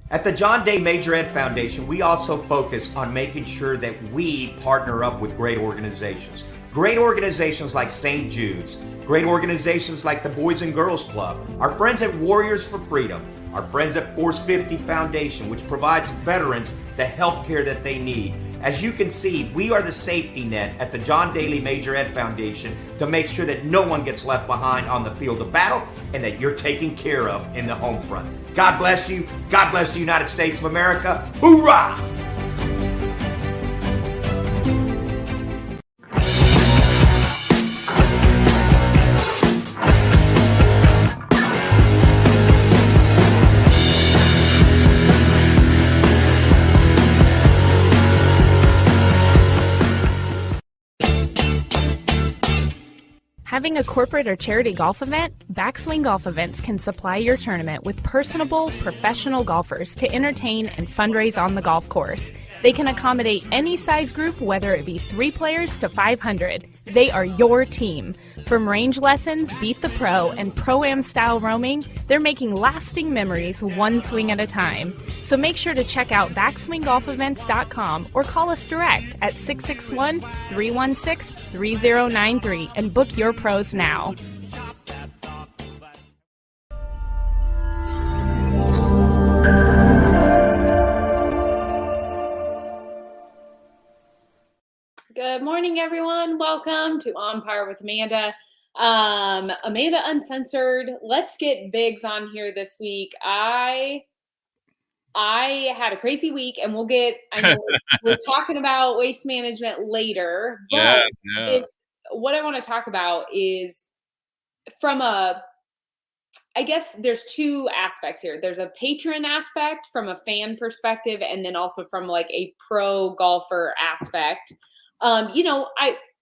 At the John Day Major Ed Foundation, we also focus on making sure that we partner up with great organizations. Great organizations like St. Jude's, great organizations like the Boys and Girls Club, our friends at Warriors for Freedom, our friends at Force 50 Foundation, which provides veterans the health care that they need. As you can see, we are the safety net at the John Daly Major Ed Foundation to make sure that no one gets left behind on the field of battle and that you're taken care of in the home front. God bless you. God bless the United States of America. Hoorah! Having a corporate or charity golf event? Backswing Golf Events can supply your tournament with personable, professional golfers to entertain and fundraise on the golf course. They can accommodate any size group, whether it be 3 players to 500. They are your team. From range lessons, Beat the Pro, and Pro-Am style roaming, they're making lasting memories one swing at a time. So make sure to check out backswinggolfevents.com or call us direct at 661-316-3093 and book your pros now. Good morning, everyone. Welcome to On Par with Amanda. Amanda Uncensored. Let's get Biggs on here this week. I had a crazy week, and I know we're talking about waste management later, but what I want to talk about is I guess there's 2 aspects here. There's a patron aspect from a fan perspective, and then also from like a pro golfer aspect.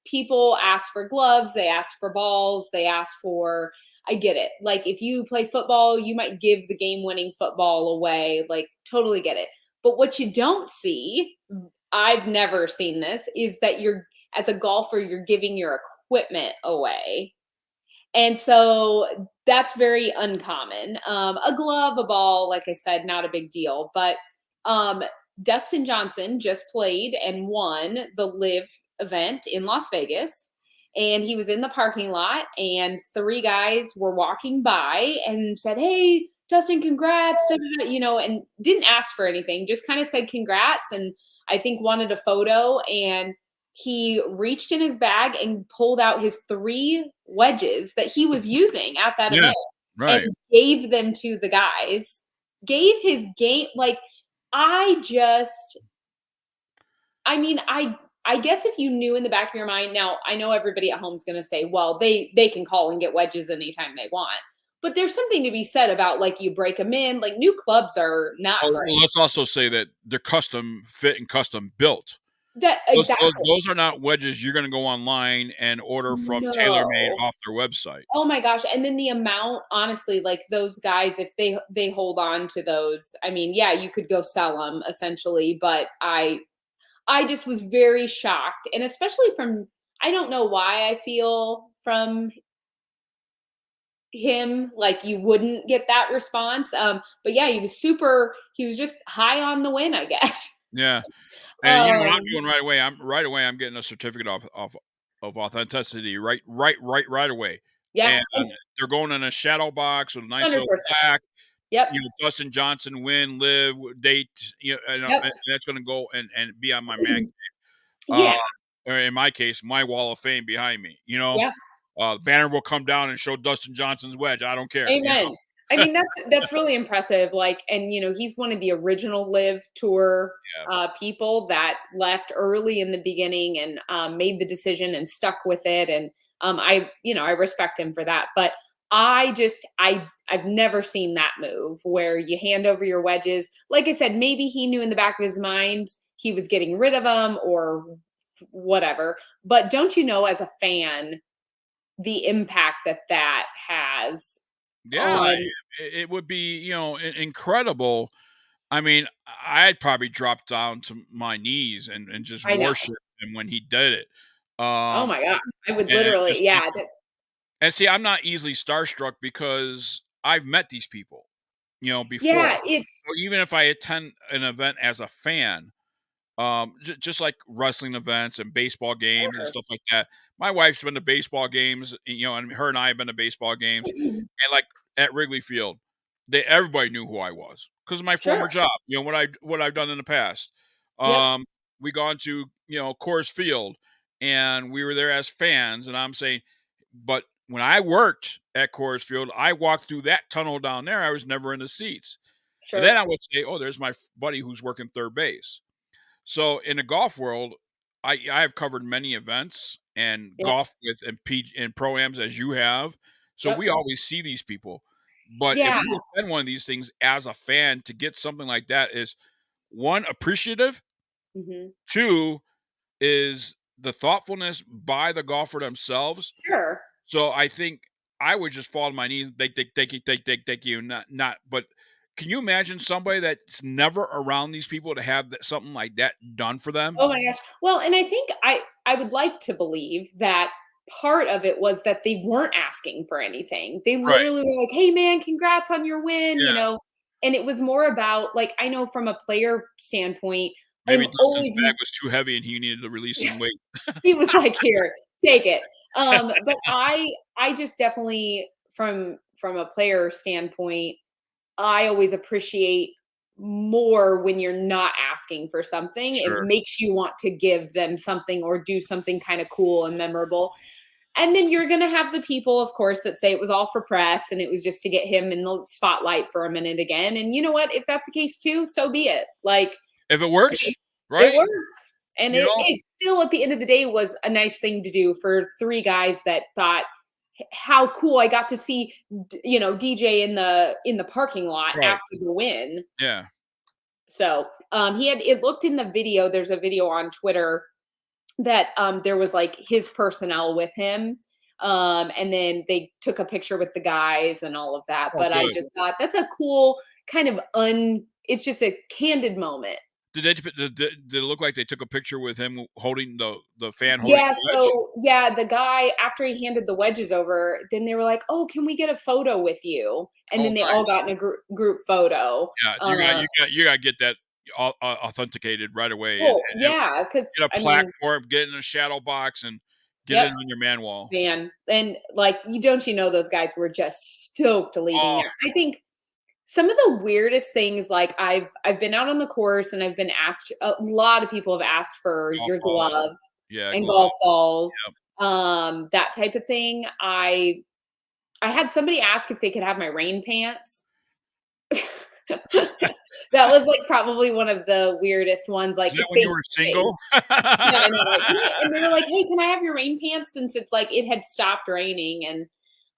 People ask for gloves, they ask for balls, I get it. Like if you play football, you might give the game-winning football away, like totally get it. But what you don't see, I've never seen this, is that as a golfer, you're giving your equipment away. And so that's very uncommon. A glove, a ball, like I said, not a big deal, but, Dustin Johnson just played and won the Live event in Las Vegas, and he was in the parking lot, and 3 guys were walking by and said, "Hey, Dustin, congrats," and didn't ask for anything, just kind of said congrats, and I think wanted a photo, and he reached in his bag and pulled out his 3 wedges that he was using at that event, right, and gave them to the guys, gave his game, like, I guess if you knew in the back of your mind, now I know everybody at home is going to say, well, they can call and get wedges anytime they want. But there's something to be said about, like, you break them in, like new clubs are not great. Well, let's also say that they're custom fit and custom built. Exactly. Those are not wedges you're going to go online and order from TaylorMade off their website. Oh my gosh. And then the amount, honestly, like those guys, if they hold on to those, I mean, yeah, you could go sell them essentially, but I just was very shocked. And especially I don't know why I feel from him, like you wouldn't get that response. But yeah, he was just high on the win, I guess. Yeah. And you know what I'm doing right away? I'm getting a certificate of authenticity right away. Yeah. And they're going in a shadow box with a nice 100%. Little plaque. Yep. Dustin Johnson win, live, date, and that's going to go and be on my man cave. Or in my case, my wall of fame behind me. Yeah. Banner will come down and show Dustin Johnson's wedge. I don't care. Amen. I mean, that's really impressive. Like, and he's one of the original Live Tour people that left early in the beginning and made the decision and stuck with it. And I respect him for that. But I've never seen that move where you hand over your wedges. Like I said, maybe he knew in the back of his mind he was getting rid of them or whatever. But don't you know, as a fan, the impact that has? Yeah, it would be, incredible. I mean, I'd probably drop down to my knees and just worship him when he did it. Oh my God. I would literally, yeah. And see, I'm not easily starstruck because I've met these people. before. Yeah, it's So even if I attend an event as a fan, just like wrestling events and baseball games and sure. stuff like that. My wife's been to baseball games, and her and I have been to baseball games, and like at Wrigley Field, everybody knew who I was because of my former Sure. job. What I've done in the past. Yep. We gone to Coors Field, and we were there as fans, and I'm saying, but when I worked at Coors Field, I walked through that tunnel down there. I was never in the seats. And then Sure. I would say, oh, there's my buddy who's working third base. So in the golf world, I have covered many events and Yep. golf with and pro-ams as you have. So Yep. we always see these people. But if Yeah. you attend one of these things as a fan, to get something like that is, one, appreciative. Mhm. Two, is the thoughtfulness by the golfer themselves. Sure. So I think I would just fall to my knees, thank you, not. But can you imagine somebody that's never around these people to have something like that done for them? Oh my gosh. Well, and I think I would like to believe that part of it was that they weren't asking for anything. They Right. literally were like, "Hey man, congrats on your win," Yeah. And it was more about like I know from a player standpoint, Maybe I'm Dustin's always bag was too heavy and he needed to release some weight. he was like, "Here, take it." But I just definitely from a player standpoint, I always appreciate more when you're not asking for something. It Sure. makes you want to give them something or do something kind of cool and memorable. And then you're going to have the people, of course, that say it was all for press and it was just to get him in the spotlight for a minute again. And you know what? If that's the case too, so be it. Like If it works, it right? works. And You know? it still at the end of the day was a nice thing to do for three guys that thought how cool I got to see DJ in the parking lot Right. after the win. Yeah. So he had it looked in the video. There's a video on Twitter that there was like his personnel with him. And then they took a picture with the guys and all of that. Oh, But I good. just thought that's a cool kind of it's just a candid moment. Did it look like they took a picture with him holding the fan holding Yeah, the wedge? so yeah, the guy after he handed the wedges over, then they were like, "Oh, can we get a photo with you?" And Oh, then they all nice. got in a group photo. Yeah, you got to get that authenticated right away, and Cool, yeah, because get a I plaque mean, for him, get it in a shadow box, and get it yep, on your man wall. man, and like, you know, those guys were just stoked leaving Oh, there. I think some of the weirdest things, like I've been out on the course and I've been asked. A lot of people have asked for golf your balls. glove Yeah, and glove. golf balls, Yep. that type of thing. I had somebody ask if they could have my rain pants. That was like probably one of the weirdest ones, like Is that when you face were to single? face. Yeah, I know. Like, and they were like, "Hey, can I have your rain pants?" Since it's like it had stopped raining, and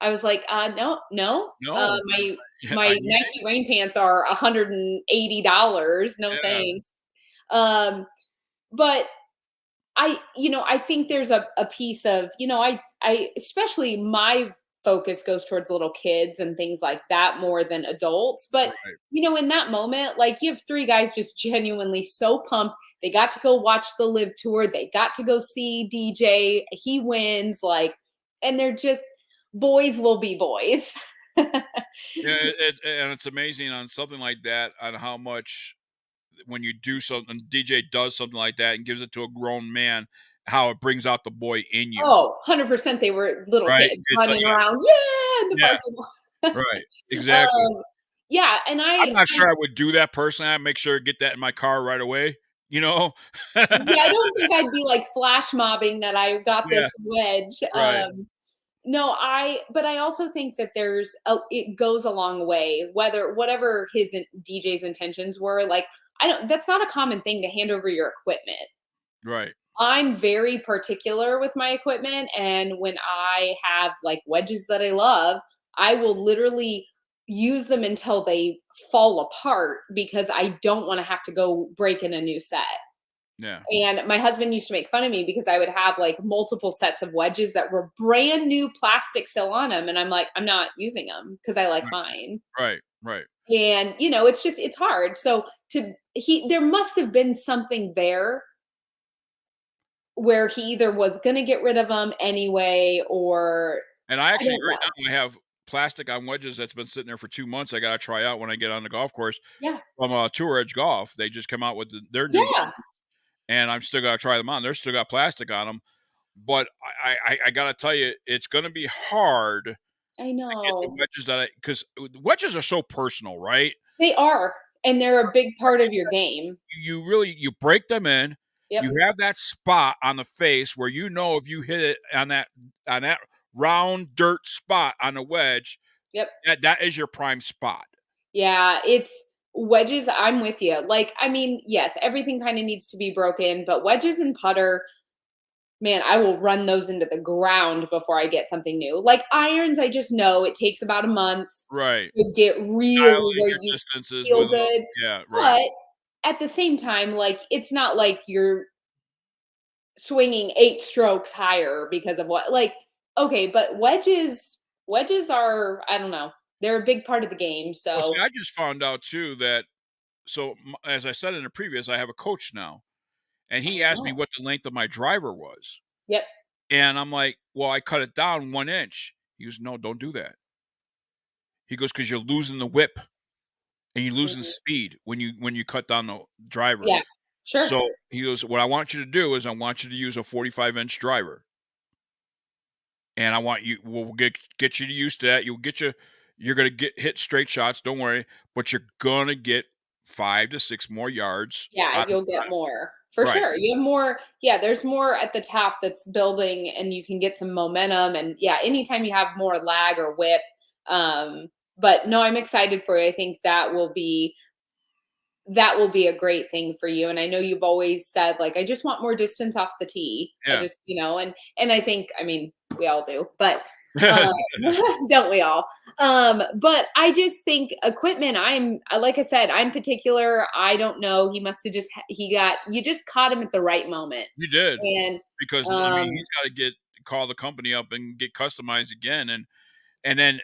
I was like, no, no. No. My Yeah, my Nike rain pants are $180. No yeah, thanks." But I think there's a piece of, I especially my focus goes towards little kids and things like that more than adults. But, right. in that moment, like you have three guys just genuinely so pumped. They got to go watch the live tour. They got to go see DJ. He wins. Like, and they're just boys will be boys. Yeah, and it's amazing on something like that, on how much when you do something, DJ does something like that and gives it to a grown man, how it brings out the boy in you, Oh, 100% they were little right? kids It's like, running around, yeah, in the yeah, parking lot. right, exactly. Yeah, and I'm not sure I would do that personally. I'd make sure to get that in my car right away, you know? yeah, I don't think I'd be like flash mobbing that I got Yeah, this wedge. right. No, but I also think that it goes a long way, whatever DJ's intentions were. Like, that's not a common thing to hand over your equipment. Right. I'm very particular with my equipment, and when I have like wedges that I love, I will literally use them until they fall apart because I don't want to have to go break in a new set. Yeah. And my husband used to make fun of me because I would have like multiple sets of wedges that were brand new plastic still on them, and I'm like, I'm not using them because I like Right. mine. Right. Right. And it's hard. So there must have been something there where he either was going to get rid of them anyway, or And I I actually don't right know. now I have plastic on wedges that's been sitting there for 2 months. I got to try out when I get on the golf course Yeah. from Tour Edge Golf. They just come out with their new, Yeah. and I'm still got to try them on. They're still got plastic on them, but I got to tell you, it's going to be hard I to get the know. wedges because wedges are so personal, right? They are, and they're a big part of your game. You break them in. Yep. You have that spot on the face where you know if you hit it on that round dirt spot on the wedge, Yep. that is your prime spot. Yeah, it's wedges. I'm with you. Like, I mean, yes, everything kind of needs to be broken, but wedges and putter, man, I will run those into the ground before I get something new. Like irons, I just know it takes about a month Right. to get really Dialing where your you distances feel with them. good. Yeah, But right. at the same time, like it's not like you're swinging 8 strokes higher because of what, like, okay, but wedges are, I don't know, they're a big part of the game. Well, see, So I just found out too that as I said in the previous, I have a coach now, and he asked me oh, what the length of my driver was, yep. and I'm like, "Well, I cut it down 1 inch." He goes, "No, don't do that." He goes, "'Cause you're losing the whip and you're losing Mhm. speed when you cut down the driver." Yeah, sure. So he goes, "What I want you to do is I want you to use a 45-inch driver, and I want you. We'll get you used to that. You're gonna hit straight shots. Don't worry, but you're gonna get 5 to 6 more yards Yeah, out of you'll the get driver." more. For Right. sure. You have more, yeah, there's more at the top that's building and you can get some momentum and yeah, anytime you have more lag or whip. But no, I'm excited for you. I think that will be a great thing for you. And I know you've always said like I just want more distance off the tee. I Yeah. just, and I think I mean we all do, but um don't we all? But I just think equipment, like I said, I'm particular. I don't know. He must have you just caught him at the right moment. You did, And because, I mean, um he's gotta call the company up and get customized again and then,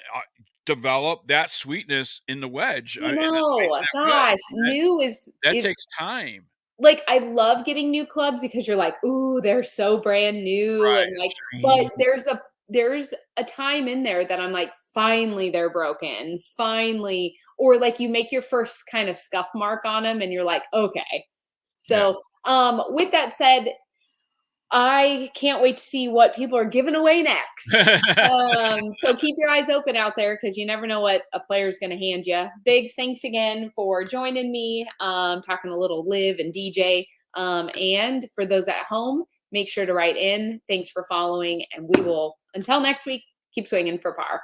develop that sweetness in the wedge, you and let's face know, it, that wedge, gosh, new that is takes time. like I love getting new clubs because you're like, "Ooh, they're so brand new," Right, and it's like, shiny. but there's a time in there that I'm like, finally they're broken, finally, or like you make your first kind of scuff mark on them, and you're like, okay. Yeah. So, with that said, I can't wait to see what people are giving away next. So keep your eyes open out there because you never know what a player is going to hand you. Big thanks again for joining me, talking a little live and DJ. And for those at home, make sure to write in. Thanks for following, and we will, until next week, keep swinging for par.